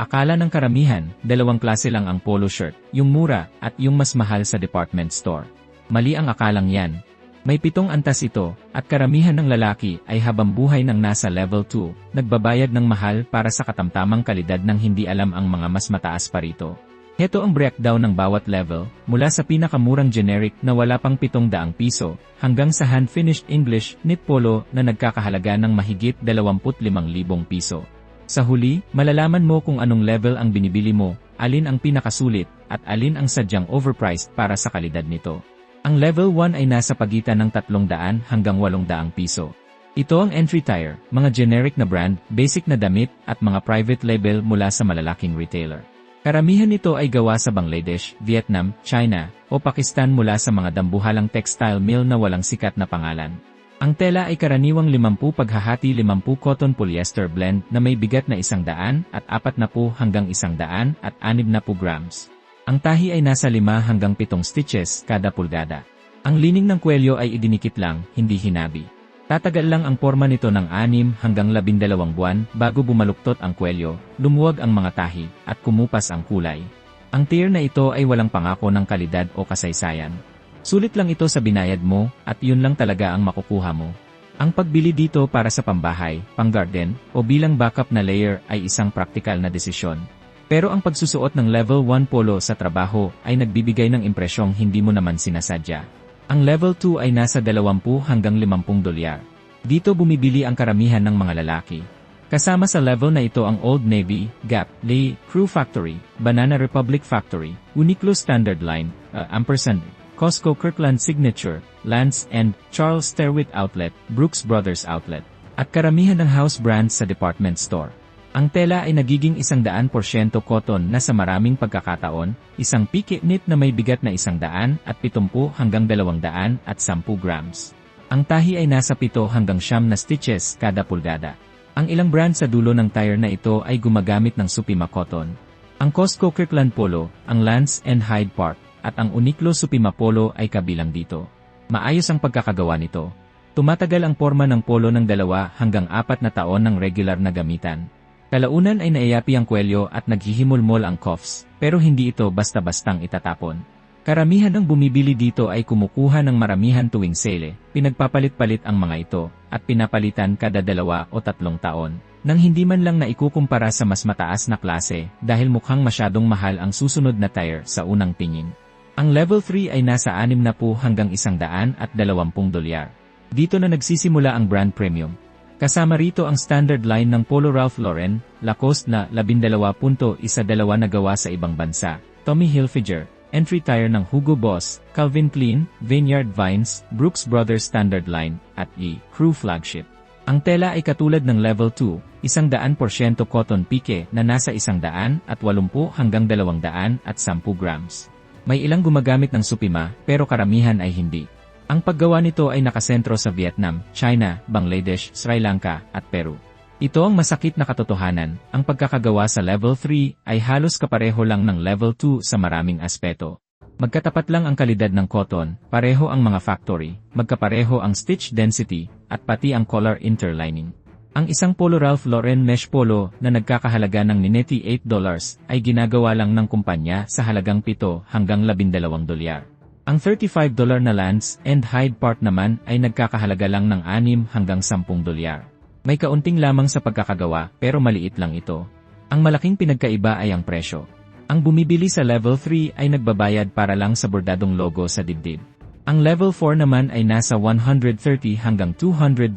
Akala ng karamihan, dalawang klase lang ang polo shirt, yung mura, at yung mas mahal sa department store. Mali ang akalang yan. May 7 antas ito, at karamihan ng lalaki ay habang buhay ng nasa level 2, nagbabayad ng mahal para sa katamtamang kalidad ng hindi alam ang mga mas mataas pa rito. Heto ang breakdown ng bawat level, mula sa pinakamurang generic na wala pang 700 piso, hanggang sa hand-finished English knit polo na nagkakahalaga ng mahigit 25,000 piso. Sa huli, malalaman mo kung anong level ang binibili mo, alin ang pinakasulit, at alin ang sadyang overpriced para sa kalidad nito. Ang level 1 ay nasa pagitan ng 300 hanggang 800 piso. Ito ang entry tier, mga generic na brand, basic na damit, at mga private label mula sa malalaking retailer. Karamihan nito ay gawa sa Bangladesh, Vietnam, China, o Pakistan mula sa mga dambuhalang textile mill na walang sikat na pangalan. Ang tela ay karaniwang 50 paghahati 50 cotton polyester blend na may bigat na 100 at 40 hanggang 160 grams. Ang tahi ay nasa 5 hanggang 7 stitches kada pulgada. Ang lining ng kwelyo ay idinikit lang, hindi hinabi. Tatagal lang ang porma nito ng 6 hanggang 12 buwan bago bumaluktot ang kwelyo, lumuwag ang mga tahi, at kumupas ang kulay. Ang tier na ito ay walang pangako ng kalidad o kasaysayan. Sulit lang ito sa binayad mo, at yun lang talaga ang makukuha mo. Ang pagbili dito para sa pambahay, pang-garden, o bilang backup na layer ay isang praktikal na desisyon. Pero ang pagsusuot ng level 1 polo sa trabaho ay nagbibigay ng impresyong hindi mo naman sinasadya. Ang level 2 ay nasa 20 hanggang 50 dolyar. Dito bumibili ang karamihan ng mga lalaki. Kasama sa level na ito ang Old Navy, Gap, Lay, Crew Factory, Banana Republic Factory, Uniqlo Standard Line, Costco Kirkland Signature, Lance and Charles Sterwitt Outlet, Brooks Brothers Outlet, at karamihan ng house brands sa department store. Ang tela ay nagiging 100% cotton na sa maraming pagkakataon, isang pique knit na may bigat na 170 hanggang 210 grams. Ang tahi ay nasa 7 hanggang 9 na stitches kada pulgada. Ang ilang brand sa dulo ng tire na ito ay gumagamit ng Supima cotton. Ang Costco Kirkland Polo, ang Lance and Hyde Park, at ang Uniqlo Supima Polo ay kabilang dito. Maayos ang pagkakagawa nito. Tumatagal ang porma ng polo ng 2 hanggang 4 na taon ng regular na gamitan. Kalaunan ay naiyapi ang kwelyo at naghihimulmol ang cuffs, pero hindi ito basta-bastang itatapon. Karamihan ng bumibili dito ay kumukuha ng maramihan tuwing sale, pinagpapalit-palit ang mga ito, at pinapalitan kada 2 o 3 taon, nang hindi man lang naikukumpara sa mas mataas na klase dahil mukhang masyadong mahal ang susunod na tire sa unang tingin. Ang level 3 ay nasa 60 hanggang 120 dolyar. Dito na nagsisimula ang brand premium. Kasama rito ang standard line ng Polo Ralph Lauren, Lacoste na 12.12 na gawa sa ibang bansa, Tommy Hilfiger, entry tier ng Hugo Boss, Calvin Klein, Vineyard Vines, Brooks Brothers Standard Line, at Crew Flagship. Ang tela ay katulad ng level 2, 100% cotton pique na nasa 180 hanggang 210 grams. May ilang gumagamit ng Supima, pero karamihan ay hindi. Ang paggawa nito ay nakasentro sa Vietnam, China, Bangladesh, Sri Lanka, at Peru. Ito ang masakit na katotohanan, ang pagkakagawa sa level 3 ay halos kapareho lang ng level 2 sa maraming aspeto. Magkatapat lang ang kalidad ng cotton, pareho ang mga factory, magkapareho ang stitch density, at pati ang color interlining. Ang isang Polo Ralph Lauren mesh polo na nagkakahalaga ng nineti $8 ay ginagawa lang ng kumpanya sa halagang 7 hanggang 12 dolyar. Ang $35 na Lance and Hyde Park naman ay nagkakahalaga lang ng 6 hanggang 10 dolyar. May kaunting lamang sa pagkakagawa pero maliit lang ito. Ang malaking pinagkaiba ay ang presyo. Ang bumibili sa level 3 ay nagbabayad para lang sa bordadong logo sa dibdib. Ang level 4 naman ay nasa $130 hanggang $200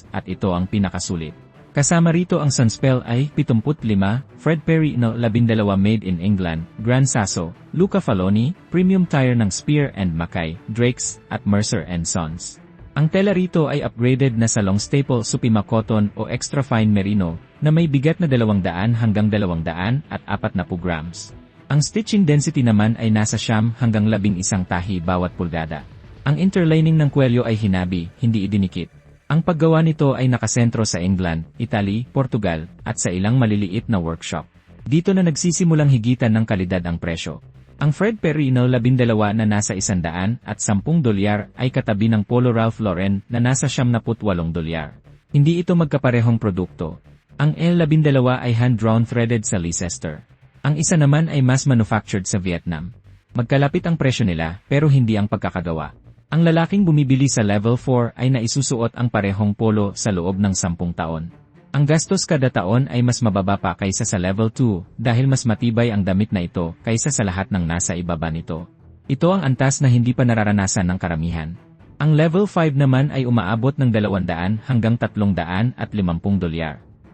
at ito ang pinakasulit. Kasama rito ang Sunspell ay 75, Fred Perry no 12 made in England, Gran Sasso, Luca Faloni, premium tire ng Spear and Mackay, Drake's, at Mercer & Sons. Ang tela rito ay upgraded na sa long staple Supima cotton o extra fine merino na may bigat na 200 hanggang 240 grams. Ang stitching density naman ay nasa 9 hanggang 11 tahi bawat pulgada. Ang interlining ng kwelyo ay hinabi, hindi idinikit. Ang paggawa nito ay nakasentro sa England, Italy, Portugal, at sa ilang maliliit na workshop. Dito na nagsisimulang higitan ng kalidad ang presyo. Ang Fred Perry no 12 na nasa 110 dolyar ay katabi ng Polo Ralph Lauren na nasa 78 dolyar. Hindi ito magkaparehong produkto. Ang L12 ay hand-drawn threaded sa Leicester. Ang isa naman ay mass manufactured sa Vietnam. Magkalapit ang presyo nila pero hindi ang pagkakagawa. Ang lalaking bumibili sa level 4 ay naisusuot ang parehong polo sa loob ng 10 taon. Ang gastos kada taon ay mas mababa pa kaysa sa level 2 dahil mas matibay ang damit na ito kaysa sa lahat ng nasa ibaba nito. Ito ang antas na hindi pa nararanasan ng karamihan. Ang level 5 naman ay umaabot ng 200 hanggang $350.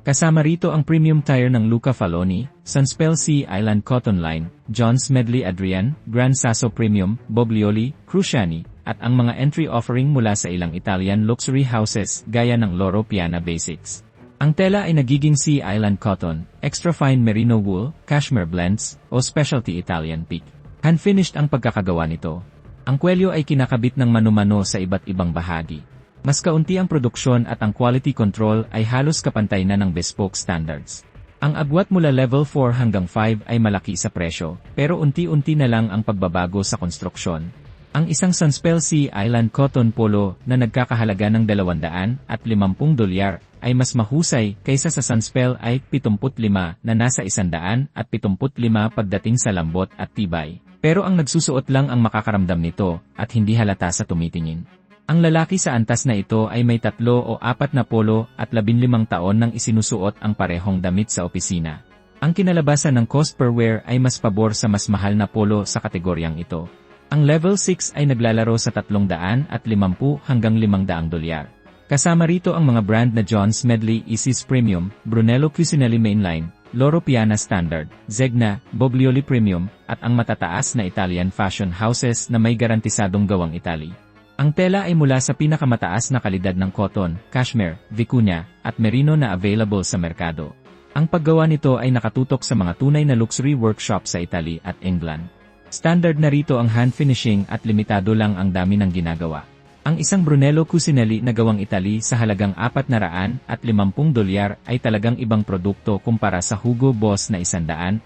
Kasama rito ang premium tire ng Luca Faloni, Sunspell Sea Island Cotton Line, John Smedley Adrian, Gran Sasso Premium, Boglioli, Cruciani, at ang mga entry offering mula sa ilang Italian luxury houses gaya ng Loro Piana Basics. Ang tela ay nagiging Sea Island Cotton, Extra Fine Merino Wool, Cashmere Blends, o Specialty Italian Peak. Hand-finished ang pagkakagawa nito. Ang kwelyo ay kinakabit ng mano-mano sa iba't ibang bahagi. Mas kaunti ang produksyon at ang quality control ay halos kapantay na ng bespoke standards. Ang agwat mula level 4 hanggang 5 ay malaki sa presyo, pero unti-unti na lang ang pagbabago sa konstruksyon. Ang isang Sunspell Sea Island Cotton Polo na nagkakahalaga ng $250 ay mas mahusay kaysa sa Sunspell ay 75 na nasa $175 pagdating sa lambot at tibay. Pero ang nagsusuot lang ang makakaramdam nito at hindi halata sa tumitingin. Ang lalaki sa antas na ito ay may 3 o 4 na polo at 15 taon nang isinusuot ang parehong damit sa opisina. Ang kinalabasan ng cost per wear ay mas pabor sa mas mahal na polo sa kategoryang ito. Ang level 6 ay naglalaro sa $350 hanggang $500. Kasama rito ang mga brand na John Smedley Isis Premium, Brunello Cucinelli Mainline, Loro Piana Standard, Zegna, Boglioli Premium, at ang matataas na Italian fashion houses na may garantisadong gawang Italy. Ang tela ay mula sa pinakamataas na kalidad ng cotton, cashmere, vicuña, at merino na available sa merkado. Ang paggawa nito ay nakatutok sa mga tunay na luxury workshop sa Italy at England. Standard na rito ang hand finishing at limitado lang ang dami ng ginagawa. Ang isang Brunello Cucinelli na gawang Italy sa halagang $450 ay talagang ibang produkto kumpara sa Hugo Boss na $140.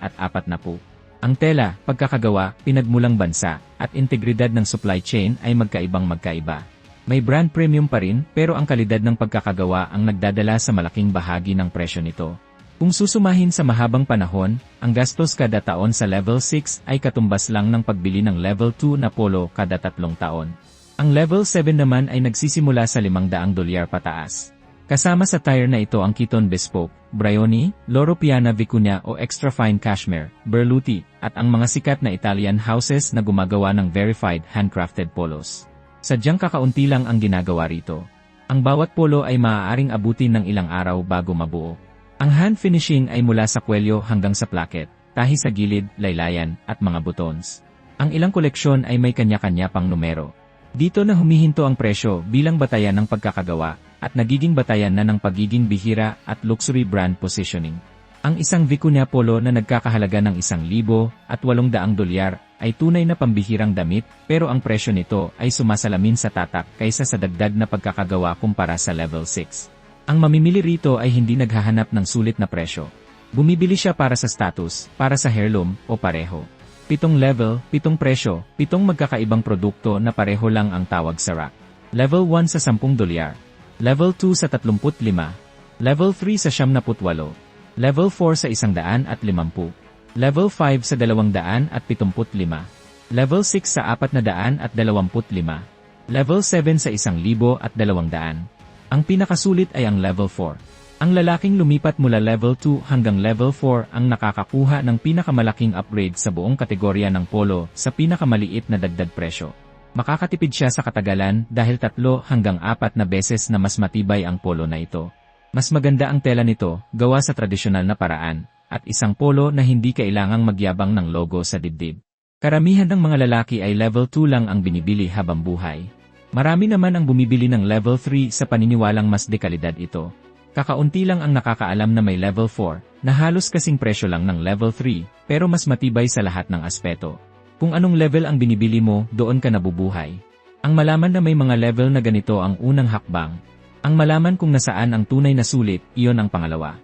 Ang tela, pagkakagawa, pinagmulang bansa, at integridad ng supply chain ay magkaiba. May brand premium pa rin pero ang kalidad ng pagkakagawa ang nagdadala sa malaking bahagi ng presyo nito. Kung susumahin sa mahabang panahon, ang gastos kada taon sa level 6 ay katumbas lang ng pagbili ng level 2 na polo kada 3 taon. Ang level 7 naman ay nagsisimula sa $500 pataas. Kasama sa tire na ito ang Kiton Bespoke, Brioni, Loro Piana Vicuña o Extra Fine Cashmere, Berluti, at ang mga sikat na Italian houses na gumagawa ng verified handcrafted polos. Sadyang kakaunti lang ang ginagawa rito. Ang bawat polo ay maaaring abutin ng ilang araw bago mabuo. Ang hand finishing ay mula sa kwelyo hanggang sa placket, tahi sa gilid, laylayan, at mga buttons. Ang ilang koleksyon ay may kanya-kanya pang numero. Dito na humihinto ang presyo bilang batayan ng pagkakagawa, at nagiging batayan na ng pagiging bihira at luxury brand positioning. Ang isang Vicuña Polo na nagkakahalaga ng $1,800 ay tunay na pambihirang damit pero ang presyo nito ay sumasalamin sa tatak kaysa sa dagdag na pagkakagawa kumpara sa level 6. Ang mamimili rito ay hindi naghahanap ng sulit na presyo. Bumibili siya para sa status, para sa heirloom, o pareho. 7 level, 7 presyo, 7 magkakaibang produkto na pareho lang ang tawag sa rack. Level 1 sa $10. Level 2 sa 35, Level 3 sa 78, Level 4 sa 150, Level 5 sa 275, Level 6 sa 425, Level 7 sa 1,200. Ang pinakasulit ay ang Level 4. Ang lalaking lumipat mula Level 2 hanggang Level 4 ang nakakakuha ng pinakamalaking upgrade sa buong kategorya ng polo sa pinakamaliit na dagdag presyo. Makakatipid siya sa katagalan dahil 3 hanggang 4 na beses na mas matibay ang polo na ito. Mas maganda ang tela nito, gawa sa tradisyonal na paraan, at isang polo na hindi kailangang magyabang ng logo sa dibdib. Karamihan ng mga lalaki ay level 2 lang ang binibili habang buhay. Marami naman ang bumibili ng level 3 sa paniniwalang mas dekalidad ito. Kakaunti lang ang nakakaalam na may level 4, na halos kasing presyo lang ng level 3, pero mas matibay sa lahat ng aspeto. Kung anong level ang binibili mo, doon ka nabubuhay. Ang malaman na may mga level na ganito ang unang hakbang. Ang malaman kung nasaan ang tunay na sulit, iyon ang pangalawa.